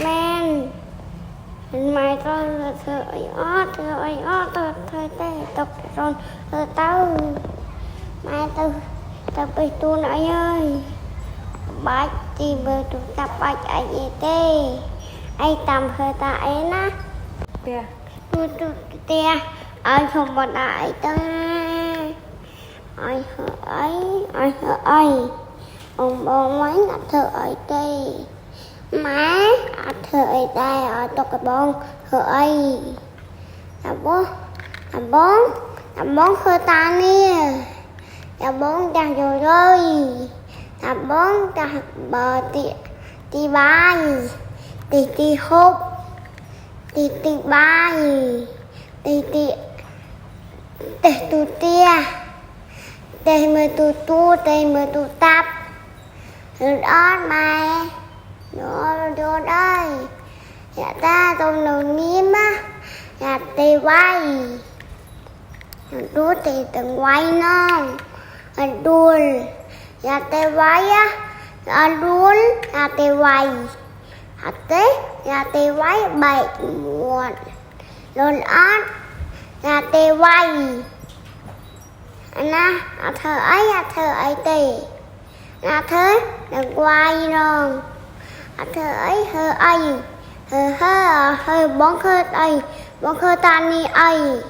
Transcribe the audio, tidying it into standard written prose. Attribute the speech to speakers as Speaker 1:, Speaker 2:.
Speaker 1: men mai con thợ ấy thợ tê tập rồi thợ tao mai tao bị tu nãy ơi bác chỉ bơ tu tập bác ai gì tê ai tầm hơi ta ấy na
Speaker 2: Tia
Speaker 1: tu tia ai không một đại ta ai hỡi ông mấy ngặt thợ ấy tê má thợ ấy đây ở tộc cái bông thợ ấy làm bón khơi ta nè làm bón đang rồi làm bón đang bờ ti bay ti hút ti bay ti tu tia ti mơ tu ti mơ tu tap rồi đó mày đó đây dạ ta tôm đầu niêm á dạ tì quay đua tì từng quay non đuôi dạ tì quay á dạ đuôi dạ tì quay hạt tế dạ tì quay bảy muộn lồn ớt dạ tì quay na thơ ấy tì na thơ đừng quay rồi thơ ấy hơi bón khơi ta ni ấy